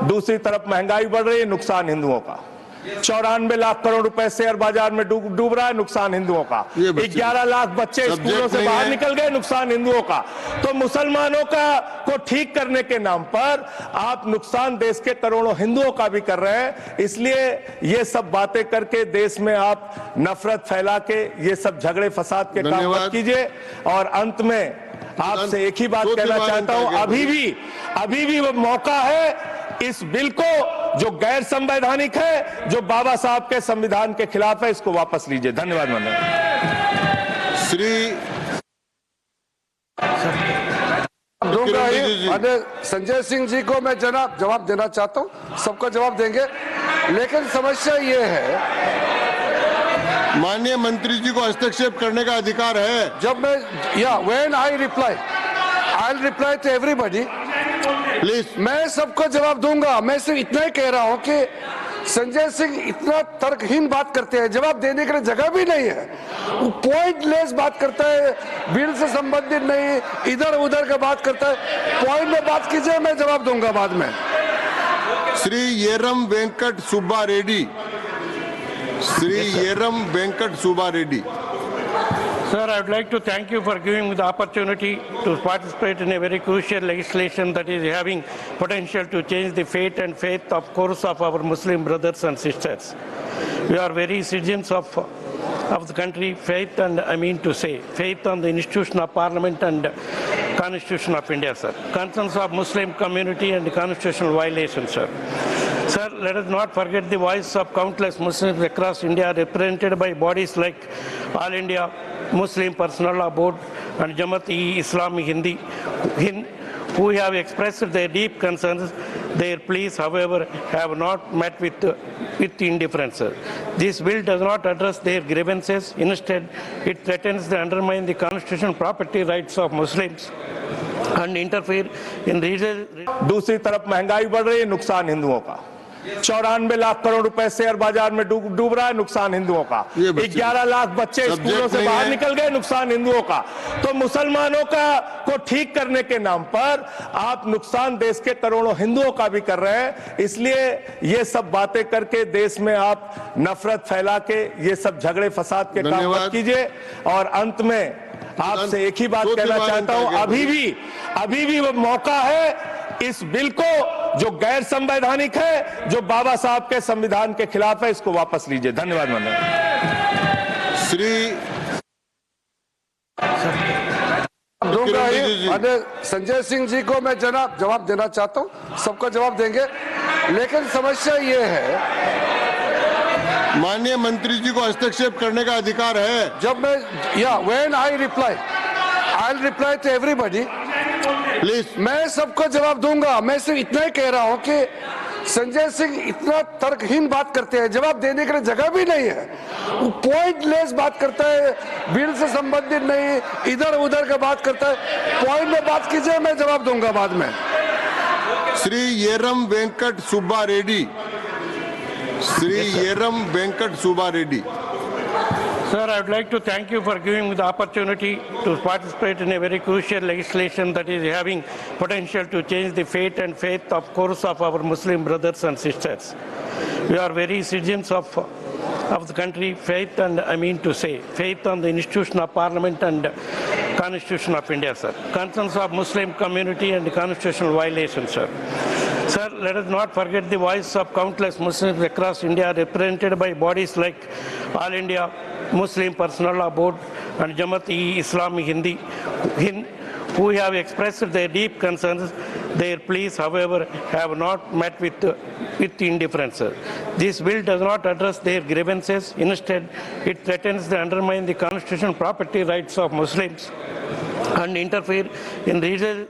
दूसरी तरफ महंगाई बढ़ रही है, नुकसान हिंदुओं का। 94 लाख करोड़ रुपए शेयर बाजार में डूब रहा है, नुकसान हिंदुओं का। 11 लाख बच्चे स्कूलों से बाहर निकल गए, नुकसान हिंदुओं का। तो मुसलमानों को ठीक करने के नाम पर आप नुकसान देश के करोड़ों हिंदुओं का भी कर रहे हैं। इसलिए ये सब बातें करके देश में आप नफरत फैला के ये सब झगड़े फसाद के काम मत कीजिए। और अंत में आपसे एक ही बात कहना चाहता हूं, अभी भी वो मौका है इस बिल को जो गैर संवैधानिक है, जो बाबा साहब के संविधान के खिलाफ है, इसको वापस लीजिए। धन्यवाद। श्री संजय सिंह जी को मैं जवाब देना चाहता हूं, सबका जवाब देंगे, लेकिन समस्या ये है, माननीय मंत्री जी को हस्तक्षेप करने का अधिकार है। जब मैं when I reply to everybody, please. मैं सबको जवाब दूंगा। मैं सिर्फ इतना ही कह रहा हूं कि संजय सिंह इतना तर्कहीन बात करते हैं, जवाब देने के लिए जगह भी नहीं है। वो पॉइंटलेस बात करता है, बिल से संबंधित नहीं, इधर उधर का बात करता है। पॉइंट में बात कीजिए, मैं जवाब दूंगा बाद में। Shri येरम Venkat Subba Reddy. Shri येरम Venkat Subba Reddy. Sir, I would like to thank you for giving me the opportunity to participate in a very crucial legislation that is having potential to change the fate and faith of course of our Muslim brothers and sisters. We are very citizens of the country, faith and I mean to say, faith on the institution of Parliament and Constitution of India, sir. Concerns of Muslim community and constitutional violations, sir. Sir, let us not forget the voice of countless Muslims across India represented by bodies like All India Muslim Personal Law Board and Jamaat-e-Islami Hindi, who have expressed their deep concerns. Their pleas, however, have not met with indifference. This bill does not address their grievances. Instead, it threatens to undermine the constitutional property rights of Muslims and interfere in regional. दूसरी तरफ महंगाई बढ़ रही है, नुकसान हिंदुओं का। 94 लाख करोड़ रुपए शेयर बाजार में डूब रहा है, नुकसान हिंदुओं का। 11 लाख बच्चे स्कूलों से बाहर निकल गए, नुकसान हिंदुओं का। तो मुसलमानों को ठीक करने के नाम पर आप नुकसान देश के करोड़ों हिंदुओं का भी कर रहे हैं। इसलिए ये सब बातें करके देश में आप नफरत फैला के ये सब झगड़े फसाद के काम मत कीजिए। और अंत में आपसे एक ही बात कहना चाहता हूं, अभी भी वो मौका है इस बिल को जो गैर संवैधानिक है, जो बाबा साहब के संविधान के खिलाफ है, इसको वापस लीजिए। धन्यवाद। श्री संजय सिंह जी को मैं जवाब देना चाहता हूं, सबका जवाब देंगे, लेकिन समस्या ये है, माननीय मंत्री जी को हस्तक्षेप करने का अधिकार है। जब मैं when I reply to everybody, please. मैं सबको जवाब दूंगा। मैं सिर्फ इतना ही कह रहा हूं कि संजय सिंह इतना तर्कहीन बात करते हैं, जवाब देने के लिए जगह भी नहीं है। वो पॉइंटलेस बात करता है, बिल से संबंधित नहीं, इधर उधर का बात करता है। पॉइंट में बात कीजिए, मैं जवाब दूंगा बाद में। Shri येरम Venkat Subba Reddy. Shri येरम Venkat Subba Reddy. Sir, I would like to thank you for giving me the opportunity to participate in a very crucial legislation that is having potential to change the fate and faith of course of our Muslim brothers and sisters. We are very citizens of the country, faith and I mean to say, faith on the institution of Parliament and Constitution of India, sir. Concerns of Muslim community and constitutional violations, sir. Sir, let us not forget the voice of countless Muslims across India represented by bodies like All India Muslim Personal Law Board and Jamaat-e-Islami Hindi, who have expressed their deep concerns. Their pleas, however, have not met with indifference. This bill does not address their grievances. Instead, it threatens to undermine the constitutional property rights of Muslims and interfere in regional